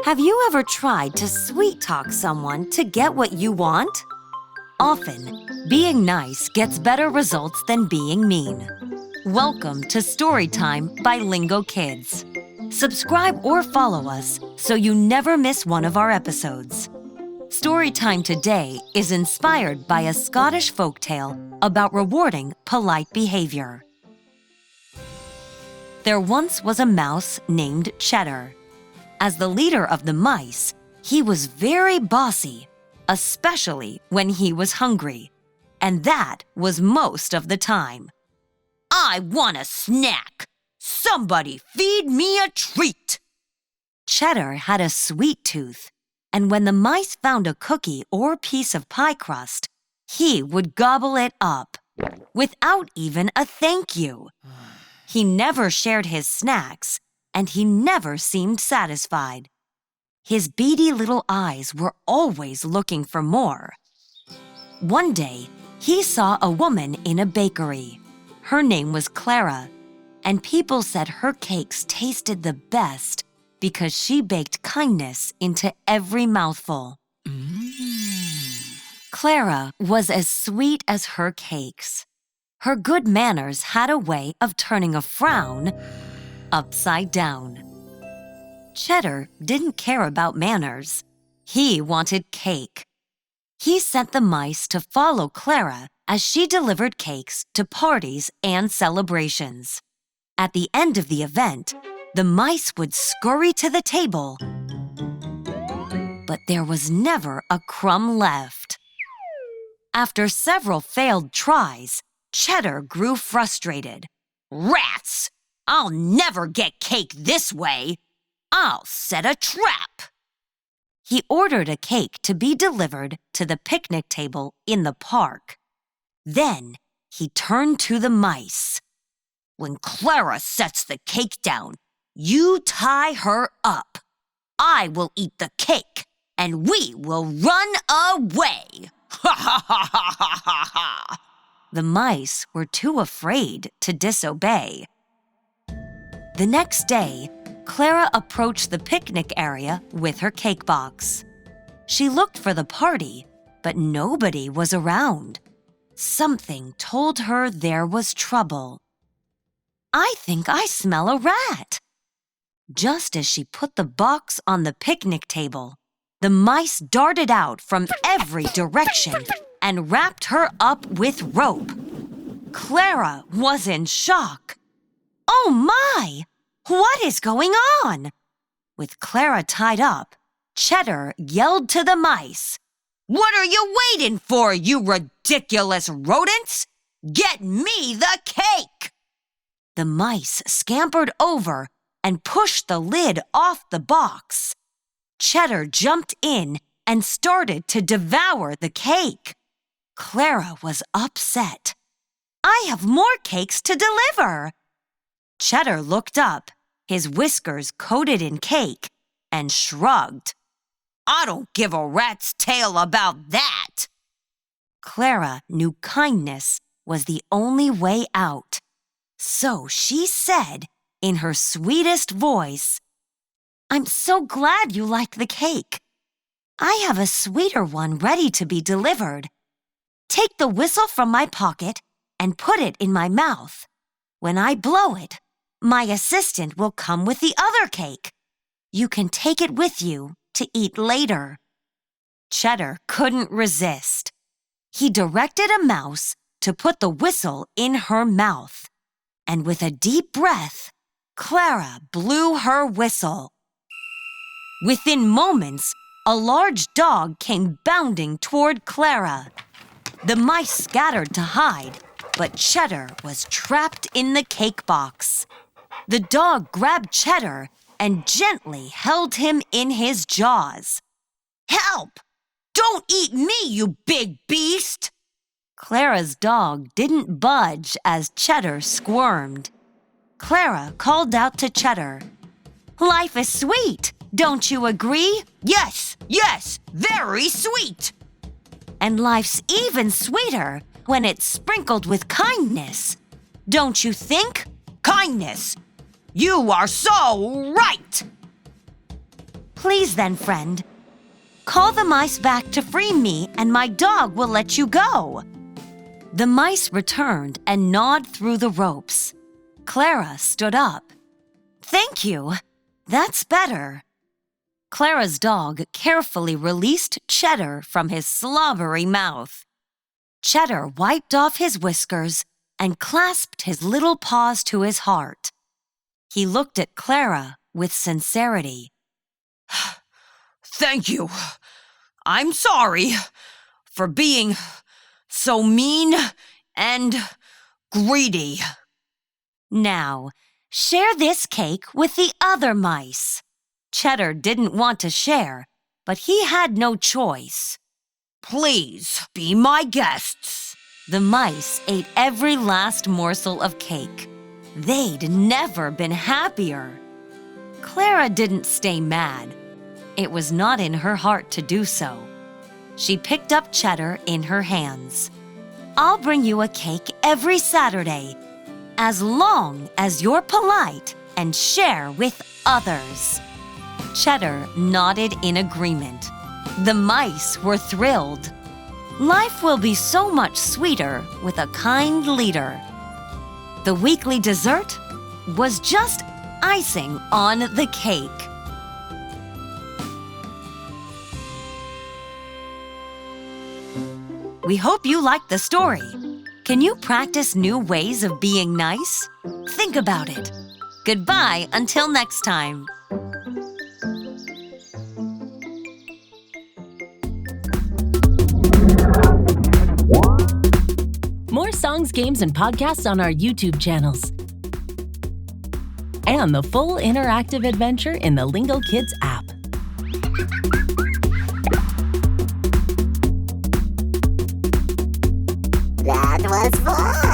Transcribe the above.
Have you ever tried to sweet-talk someone to get what you want? Often, being nice gets better results than being mean. Welcome to Storytime by Lingokids. Subscribe or follow us so you never miss one of our episodes. Storytime today is inspired by a Scottish folktale about rewarding polite behavior. There once was a mouse named Cheddar. As the leader of the mice, he was very bossy, especially when he was hungry, and that was most of the time. "I want a snack! Somebody feed me a treat!" Cheddar had a sweet tooth, and when the mice found a cookie or piece of pie crust, he would gobble it up, without even a thank you. He never shared his snacks, and he never seemed satisfied. His beady little eyes were always looking for more. One day, he saw a woman in a bakery. Her name was Clara, and people said her cakes tasted the best because she baked kindness into every mouthful. Clara was as sweet as her cakes. Her good manners had a way of turning a frown upside down. Cheddar didn't care about manners. He wanted cake. He sent the mice to follow Clara as she delivered cakes to parties and celebrations. At the end of the event, the mice would scurry to the table, but there was never a crumb left. After several failed tries, Cheddar grew frustrated. "Rats! I'll never get cake this way. I'll set a trap." He ordered a cake to be delivered to the picnic table in the park. Then he turned to the mice. "When Clara sets the cake down, you tie her up. I will eat the cake, and we will run away." Ha ha ha ha ha ha ha! The mice were too afraid to disobey. The next day, Clara approached the picnic area with her cake box. She looked for the party, but nobody was around. Something told her there was trouble. "I think I smell a rat." Just as she put the box on the picnic table, the mice darted out from every direction and wrapped her up with rope. Clara was in shock. "Oh my! What is going on?" With Clara tied up, Cheddar yelled to the mice, "What are you waiting for, you ridiculous rodents? Get me the cake!" The mice scampered over and pushed the lid off the box. Cheddar jumped in and started to devour the cake. Clara was upset. "I have more cakes to deliver." Cheddar looked up, his whiskers coated in cake, and shrugged. "I don't give a rat's tail about that." Clara knew kindness was the only way out. So she said, in her sweetest voice, "I'm so glad you like the cake. I have a sweeter one ready to be delivered. Take the whistle from my pocket and put it in my mouth. When I blow it, my assistant will come with the other cake. You can take it with you to eat later." Cheddar couldn't resist. He directed a mouse to put the whistle in her mouth. And with a deep breath, Clara blew her whistle. Within moments, a large dog came bounding toward Clara. The mice scattered to hide, but Cheddar was trapped in the cake box. The dog grabbed Cheddar and gently held him in his jaws. "Help! Don't eat me, you big beast!" Clara's dog didn't budge as Cheddar squirmed. Clara called out to Cheddar, "Life is sweet, don't you agree?" "Yes, yes, very sweet!" "And life's even sweeter when it's sprinkled with kindness. Don't you think?" "Kindness! You are so right!" Please then, friend. Call the mice back to free me, and my dog will let you go. The mice returned and gnawed through the ropes. Clara stood up. Thank you. That's better. Clara's dog carefully released Cheddar from his slobbery mouth. Cheddar wiped off his whiskers and clasped his little paws to his heart. He looked at Clara with sincerity. Thank you. I'm sorry for being so mean and greedy. Now, share this cake with the other mice. Cheddar didn't want to share, but he had no choice. Please be my guests. The mice ate every last morsel of cake. They'd never been happier. Clara didn't stay mad. It was not in her heart to do so. She picked up Cheddar in her hands. I'll bring you a cake every Saturday, as long as you're polite and share with others. Cheddar nodded in agreement. The mice were thrilled. Life will be so much sweeter with a kind leader. The weekly dessert was just icing on the cake. We hope you liked the story. Can you practice new ways of being nice? Think about it. Goodbye until next time. More songs, games, and podcasts on our YouTube channels. And the full interactive adventure in the Lingokids app. That was fun!